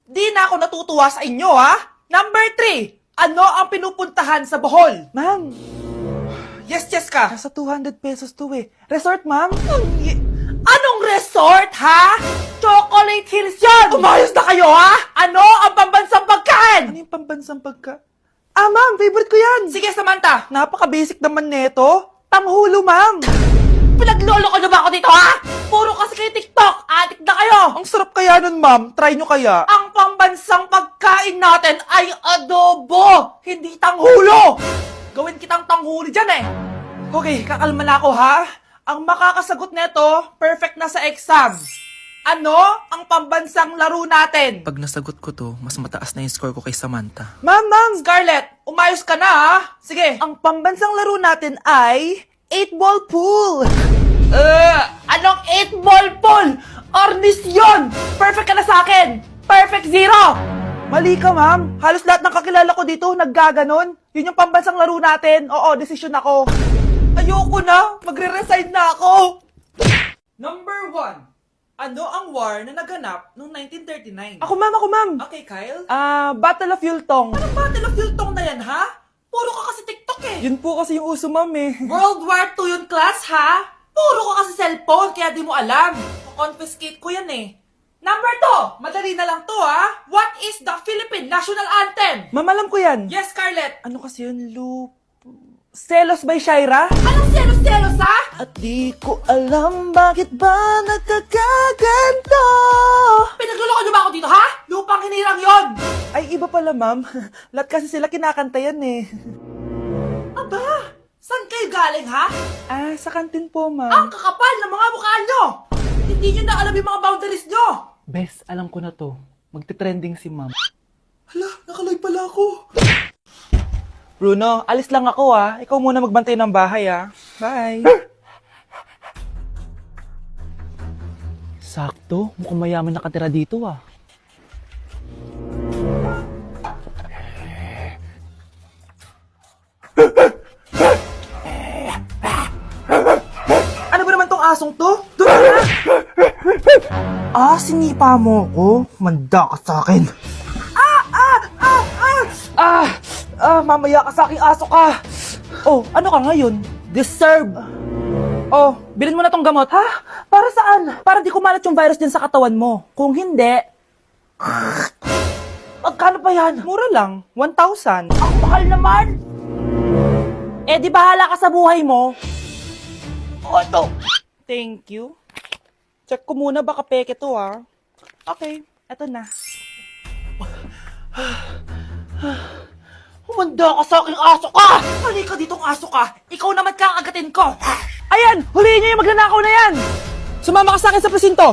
Di na ako natutuwa sa inyo, ha? Number 3, ano ang pinupuntahan sa Bohol? Ma'am, Yes ka. nasa 200 pesos to eh. Resort, ma'am? Anong resort, ha? Chocolate Hills yun! Umayos na kayo, ha? Ano ang pambansang pagkain? Ano yung pambansang pagka... Ah, ma'am, favorite ko yan! Sige, Samantha. Napaka-basic naman neto. Tanghulo, ma'am! Pinaglolo ko na ba ako dito, ha? Puro kasi kayo TikTok. Adik na kayo. Ang sarap kaya nun, ma'am. Try nyo kaya. Ang pambansang pagkain natin ay adobo, hindi tanghulo. Gawin kitang tanghuli dyan, eh. Okay, kakalma na ako, ha? Ang makakasagot neto, perfect na sa exam. Ano ang pambansang laro natin? Pag nasagot ko to, mas mataas na yung score ko kay Samantha. Ma'am! Scarlett, umayos ka na, ha? Sige. Ang pambansang laro natin ay... 8-ball pool! Anong 8-ball pool? Ornis yun! Perfect ka na sa akin! Perfect 0! Mali ka, ma'am. Halos lahat ng kakilala ko dito naggaganon. Yun yung pambansang laro natin. Oo, desisyon ako. Ayoko na! Magre-resign na ako! Number 1. Ano ang war na naganap noong 1939? Ako, ma'am. Okay, Kyle. Battle of Yultong. Anong Battle of Yultong na yan, ha? Puro ka kasi TikTok eh. Yun po kasi yung uso, ma'am eh. World War II yun, class, ha? Puro ka kasi cellphone, kaya di mo alam. Confiscate ko yan eh. Number 2. Madali na lang to, ha? What is the Philippine National Anthem? Ma'am, alam ko yan. Yes, Scarlett. Ano kasi yun, Selos by Shaira? Anong selos-selos, ha? At di ko alam bakit ba nagkakaganto. Pinagluloko niyo ba ako dito, ha? Lupang hinirang yon. Ay, iba pala, ma'am. Lahat kasi sila kinakanta yan eh. Aba, saan kayo galing, ha? Sa kantin po, Ang ma'am. kakapal ng mga mukha nyo! Hindi nyo na alam yung mga boundaries nyo! Bes, alam ko na to. Magte-trending si ma'am. Hala, nakaloy pala ako. Bruno, alis lang ako Ikaw muna magbantay ng bahay Bye. Sakto, mukhang mayaman nakatira dito Ano ba naman tong asong to? Doon na! Sinipa mo ko? Manda ka sa akin. Mamaya ka sa aking aso ka. Oh, ano ka ngayon? Deserve. Oh, bilhin mo na tong gamot. Ha? Para saan? Para di kumalat yung virus din sa katawan mo. Kung hindi... Magkano pa yan? Mura lang. 1,000. Ang mahal naman! Eh, di bahala ka sa buhay mo. Ito. Thank you. Check ko muna, baka peke to Okay, eto na. Humanda ka sa aking aso ka! Halika ditong aso ka! Ikaw naman kakagatin ko! Ayan! Huliin niyo yung magnanakaw na yan! Sumama ka sa akin sa presinto!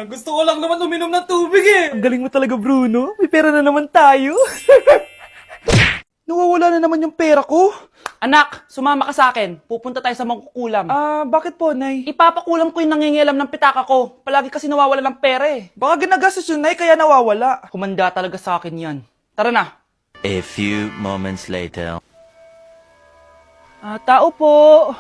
Gusto ko lang naman uminom ng tubig eh! Ang galing mo talaga, Bruno. May pera na naman tayo. Nawawala na naman yung pera ko. Anak, sumama ka sa akin. Pupunta tayo sa mangkukulam. Bakit po, Nay? Ipapakulam ko yung nangingialam ng pitaka ko. Palagi kasi nawawala ng pera eh. Baka ginagastos yun, Nay, kaya nawawala. Kumanda talaga sa akin yan. Tara na. A few moments later. Tao po.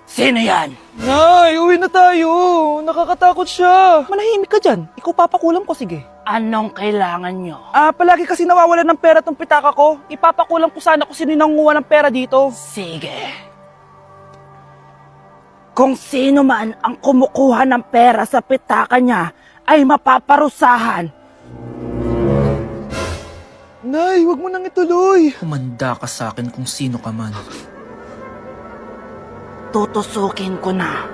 Sino yan? Nay, uwi na tayo. Nakakatakot siya. Manahimik ka dyan. Ikaw papakulam ko, sige. Anong kailangan nyo? Palagi kasi nawawala ng pera tong pitaka ko. Ipapakulam ko sana kung sino yung nangunguha ng pera dito. Sige. Kung sino man ang kumukuha ng pera sa pitaka niya, ay mapaparusahan. Nay, wag mo nang ituloy. Humanda ka sa akin kung sino ka man. Tutusukin ko na.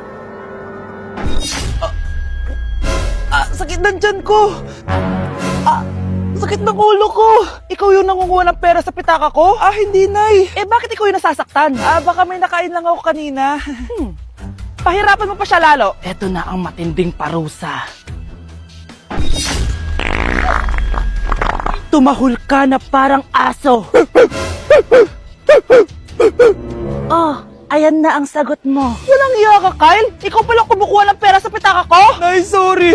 Sakit ng tiyan ko. Sakit ng ulo ko. Ikaw yung nangunguha ng pera sa pitaka ko? Hindi, Nay. Bakit ikaw yung nasasaktan? Baka may nakain lang ako kanina. Pahirapan mo pa siya lalo. Eto na ang matinding parusa. Tumahol ka na parang aso. Ayan na ang sagot mo. Walang iya ka, Kyle. Ikaw palang kumukuha ng pera sa pitaka ko? Nay, sorry.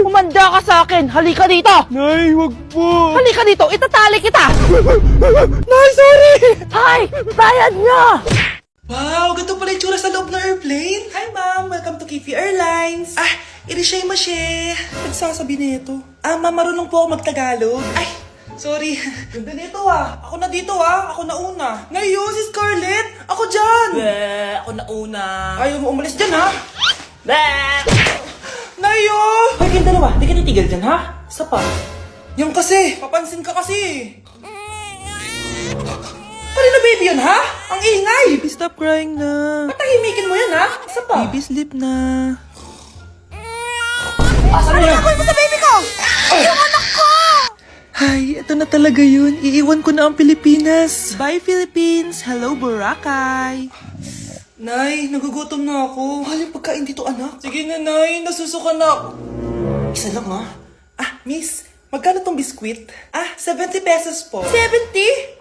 Umanda ka sa akin. Halika dito. Nay, wag po. Halika dito. Itatali kita. Nay, sorry. Hay! Bayad niya! Wow, ganito pala yung tsura sa loob ng airplane. Hi ma'am, welcome to Kifi Airlines. Irishay mashe. Nagsasabi nito. Ma'am, marunong po ako magtagalog. Ay, sorry. Ganda nito Ako na dito Ako na una. Ngayon, si Scarlett. Ako dyan. Ako na una. Ayaw mo umalis dyan Nayo! Hoy, kayong dalawa, di ka titigil dyan, ha? Isa pa. Yung kasi, papansin ka kasi. Kanina baby yun, ha? Ang ingay! Baby, stop crying na. Patahimikin mo yan, ha? Isa pa. Baby, sleep na. Asan mo yan? Mo sa baby ko! Ay, ito na talaga yun. Iiwan ko na ang Pilipinas. Bye, Philippines. Hello, Boracay. Nay, nagugutom na ako. Mahal yung pagkain dito, anak. Sige na, Nay. Nasusuka na ako. Isa lang, miss. Magkano tong biskwit? 70 pesos po. 70?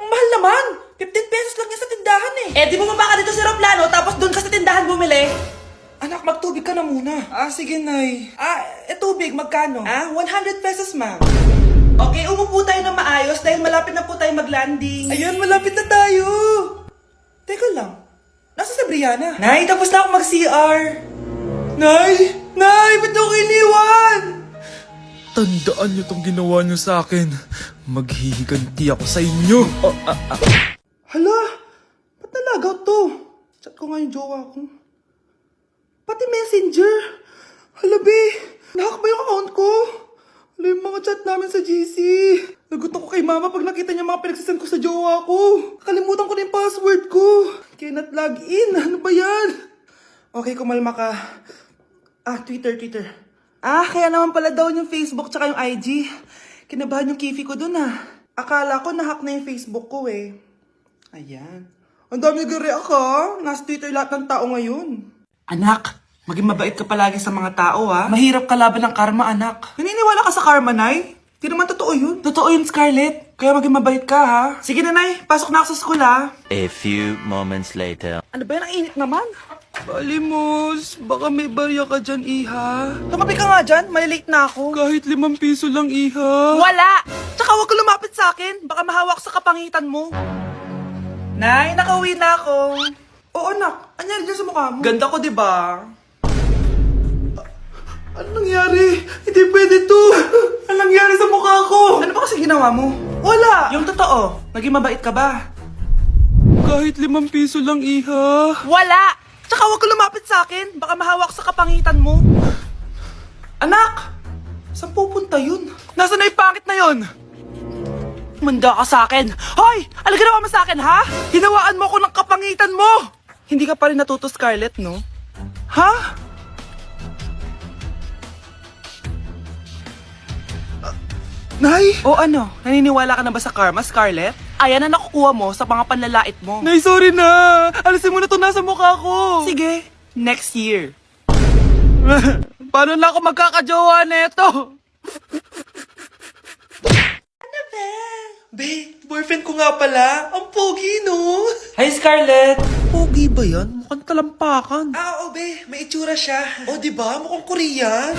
Ang mahal naman. 15 pesos lang yan sa tindahan Di bumaba ka dito sa aeroplano, tapos doon ka sa tindahan bumili. Anak, magtubig ka na muna. Sige, Nay. Tubig, magkano? 100 pesos, ma'am. Okay, umupo tayo na maayos dahil malapit na po tayo mag-landing. Ayun, malapit na tayo. Teka lang. Nasa si Brianna? Nay, tapos na ako mag-CR. Nay! Nay! Ba't ako iniwan? Tandaan niyo tong ginawa niyo sa akin. Maghihiganti ako sa inyo. Hala, ba't nalagaw to? Chat ko nga yung jowa ko. Pati messenger. Hala, be. Nahack ba yung account ko? Hala, yung mga chat namin sa GC. Nagutom ko kay mama pag nakita niya mga pinagsasend ko sa jowa ko. Nakalimutan ko na yung password ko. Cannot log in. Ano ba yan? Okay, kumalma ka. Twitter. Kaya naman pala daw yung Facebook tsaka yung IG. Kinabahan yung Kifi ko dun Akala ko nahack na yung Facebook ko Ayan. Ang dami nag-react Nasa Twitter lahat ng tao ngayon. Anak, maging mabait ka palagi sa mga tao Mahirap kalaban ng karma, anak. Naniniwala ka sa karma, Nay? Di naman totoo yun. Totoo yun, Scarlett. Kaya maging mabait ka, Sige na, Nay. Pasok na ako sa school, A few moments later. Ano ba yan? Ang init naman. Balimos, baka may barya ka dyan, Iha. Tumabi ka nga dyan. Malilate na ako. Kahit 5 piso lang, Iha. Wala! Tsaka huwag ka lumapit sa akin. Baka mahawak sa kapangitan mo. Nay, nakauwi na ako. Oo, anak. Anyari dyan sa mukha mo? Ganda ko, di ba? Ano nangyari? Hindi pwede to. Ano nangyari sa mukha ko? Ano ba kasi ginawa mo? Wala! Yung totoo, naging mabait ka ba? Kahit 5 piso lang, Iha. Wala! Tsaka huwag ka lumapit sa akin. Baka mahawak sa kapangitan mo. Anak! Saan pupunta yun? Nasaan na yung pangit na yun? Manda ka sa akin. Hoy! Ano ginawa mo sa akin, ha? Hinawaan mo ako ng kapangitan mo! Hindi ka pa rin natuto, Scarlett, no? Ha? Nay! O ano? Naniniwala ka na ba sa karma, Scarlett? Ayan na nakukuha mo sa mga panlalait mo. Nay, sorry na. Alisin mo na to nasa mukha ko. Sige, next year. Paano na ako magkakajowa neto? Be, boyfriend ko nga pala. Ang pogi, no? Hi, Scarlett. Pogi ba yan? Mukhang talampakan. Oo, be. May itsura siya. O, diba? Mukhang Korean.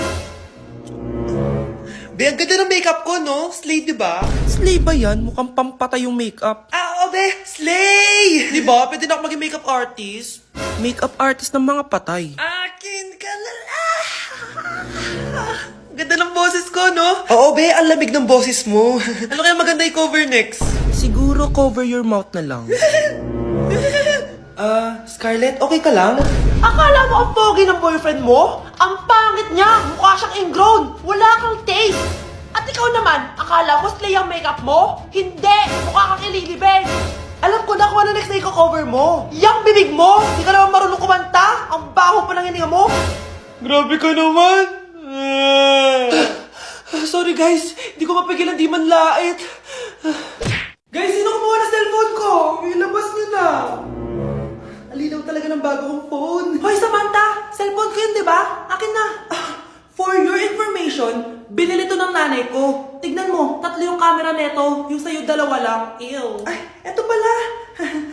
Be, ang ganda ng makeup ko, no? Slay, diba? Slay ba yan? Mukhang pampatay yung makeup. Oo, be. Slay! Diba? Pwede na ako maging makeup artist. Makeup artist ng mga patay. Akin ka lala. Ganda ng boses ko, no? Oo, be. Ang lamig ng boses mo. Ano kaya maganda i-cover next? Siguro cover your mouth na lang. Scarlett, okay ka lang? Akala mo ang pogi ng boyfriend mo? Ang pangit niya! Mukha siyang ingrown! Wala kang taste! At ikaw naman, akala mo slay ang makeup mo? Hindi! Mukha kang ililibig! Alam ko na kung ano next na i-cover mo! Yang bibig mo! Di ka naman marunong kumanta! Ang baho pa ng hininga mo! Grabe ka naman! Sorry guys, hindi ko mapigilan di man lait. Guys, sino kumuha na cellphone ko? Ilabas niyo na. Alinaw talaga ng bago kong phone. Hoy, Samantha! Cellphone ko yun, di ba? Akin na! For your information, binili to ng nanay ko. Tignan mo, 3 yung camera neto. Yung sa'yo 2 lang. Ew. Ay, eto pala.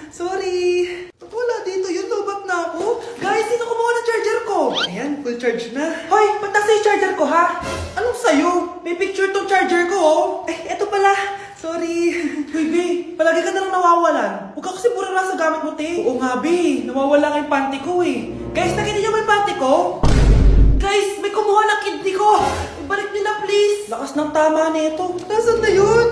Sorry. Wala dito yun, lobat na ako. Guys, sino kumuha ng charger ko? Ayan, full charge na. Hoy, ba't nasa yung charger ko, ha? Anong sa'yo? May picture tong charger ko, oh. Ay, eto pala. Sorry. Hoy, babe, palagi ka na lang nawawalan. Huwag ka Ikaw kasi burara sa gamit mo, te. Oo nga, be. Nawawala nga yung panty ko eh. Guys, nakita niyo ba yung panty ko? Guys, may kumuha ng kidney ko. Ibalik niyo na, please. Lakas ng tama nito. Nasaan na yun?